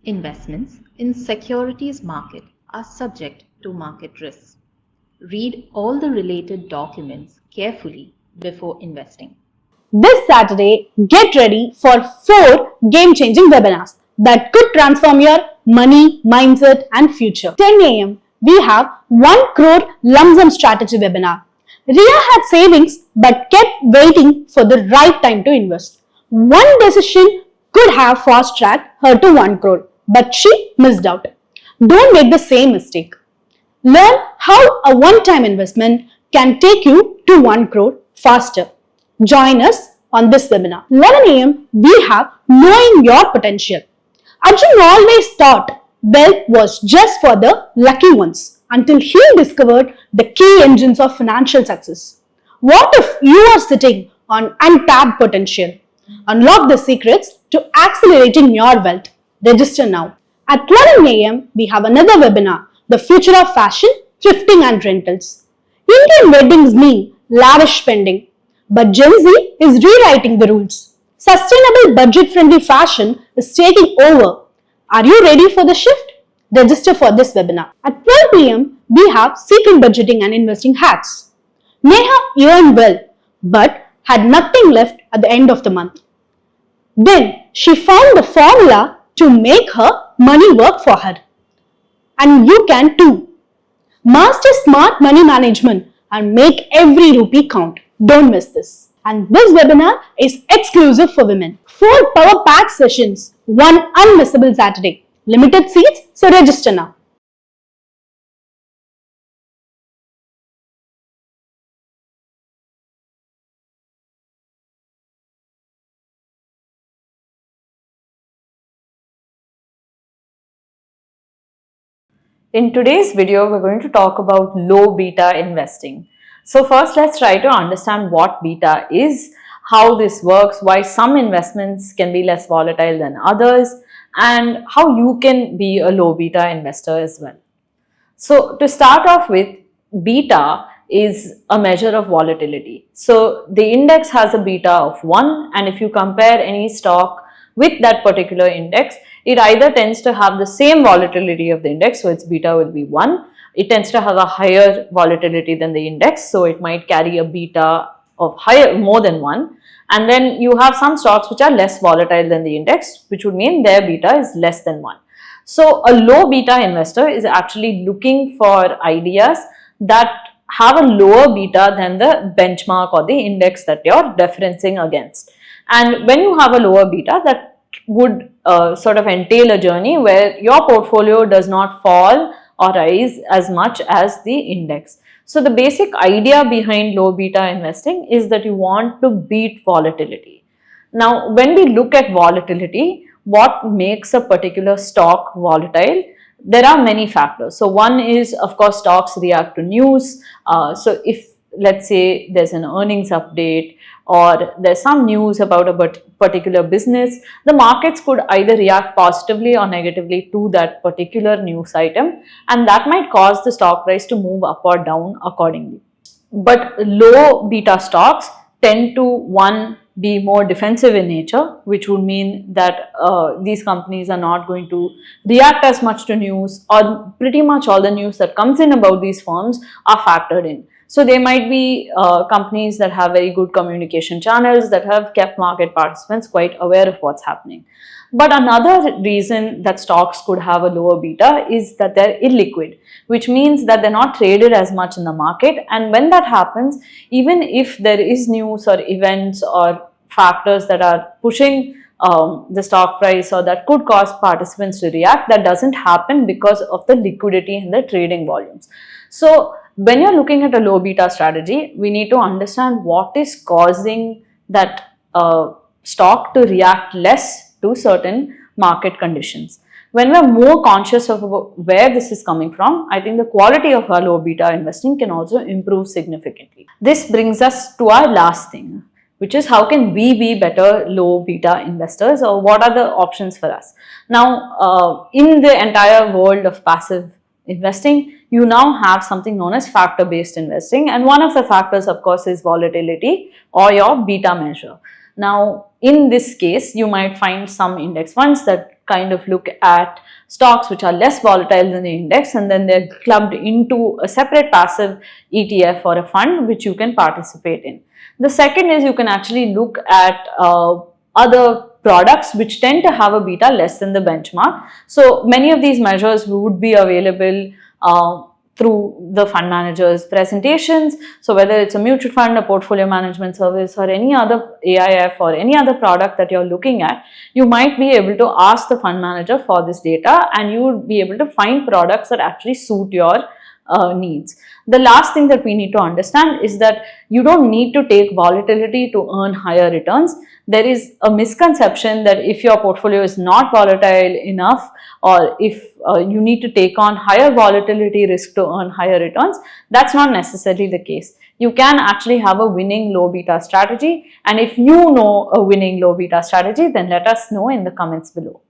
Investments in securities market are subject to market risks. Read all the related documents carefully before investing. This Saturday, get ready for 4 game-changing webinars that could transform your money, mindset and future. 10 a.m. we have 1 crore lump sum strategy webinar. Ria had savings but kept waiting for the right time to invest. One decision could have fast-tracked her to 1 crore, but she missed out. Don't make the same mistake. Learn how a one-time investment can take you to 1 crore faster. Join us on this webinar. 11 a.m. we have Knowing Your Potential. Arjun always thought wealth was just for the lucky ones until he discovered the key engines of financial success. What if you are sitting on untapped potential? Unlock the secrets to accelerating your wealth. Register now. At 11 a.m. we have another webinar, The Future of Fashion, Thrifting and Rentals. Indian weddings mean lavish spending, but Gen Z is rewriting the rules. Sustainable budget-friendly fashion is taking over. Are you ready for the shift? Register for this webinar. At 12 p.m. we have Secret Budgeting and Investing Hacks. Neha earned well, but had nothing left at the end of the month. Then she found the formula to make her money work for her. And you can too. Master smart money management and make every rupee count. Don't miss this. And this webinar is exclusive for women. 4 power-packed sessions, 1 unmissable Saturday. Limited seats, so register now. In today's video, we're going to talk about low beta investing. So first, let's try to understand what beta is, how this works, why some investments can be less volatile than others, and how you can be a low beta investor as well. So to start off with, beta is a measure of volatility. So the index has a beta of 1, and if you compare any stock with that particular index, it either tends to have the same volatility of the index, so its beta will be 1. It tends to have a higher volatility than the index, so it might carry a beta of more than 1. And then you have some stocks which are less volatile than the index, which would mean their beta is less than 1. So a low beta investor is actually looking for ideas that have a lower beta than the benchmark or the index that you're referencing against. And when you have a lower beta, that would sort of entail a journey where your portfolio does not fall or rise as much as the index. So the basic idea behind low beta investing is that you want to beat volatility. Now, when we look at volatility, what makes a particular stock volatile? There are many factors. So one is, of course, stocks react to news. So if, let's say, there's an earnings update or there's some news about a particular business, the markets could either react positively or negatively to that particular news item, and that might cause the stock price to move up or down accordingly. But low beta stocks tend to, be more defensive in nature, which would mean that these companies are not going to react as much to news, or pretty much all the news that comes in about these firms are factored in. So they might be companies that have very good communication channels that have kept market participants quite aware of what's happening. But another reason that stocks could have a lower beta is that they're illiquid, which means that they're not traded as much in the market. And when that happens, even if there is news or events or factors that are pushing the stock price or that could cause participants to react, that doesn't happen because of the liquidity in the trading volumes. So when you're looking at a low beta strategy, we need to understand what is causing that stock to react less to certain market conditions. When we're more conscious of where this is coming from, I think the quality of our low beta investing can also improve significantly. This brings us to our last thing, which is how can we be better low beta investors, or what are the options for us? Now, in the entire world of passive investing, you now have something known as factor-based investing, and one of the factors, of course, is volatility or your beta measure. Now, in this case, you might find some index funds that kind of look at stocks which are less volatile than the index, and then they're clubbed into a separate passive ETF or a fund which you can participate in. The second is you can actually look at other products which tend to have a beta less than the benchmark. So many of these measures would be available through the fund manager's presentations. So whether it's a mutual fund, a portfolio management service, or any other AIF or any other product that you're looking at, you might be able to ask the fund manager for this data, and you would be able to find products that actually suit your needs. The last thing that we need to understand is that you don't need to take volatility to earn higher returns. There is a misconception that if your portfolio is not volatile enough, or if you need to take on higher volatility risk to earn higher returns, that's not necessarily the case. You can actually have a winning low beta strategy, and if you know a winning low beta strategy, then let us know in the comments below.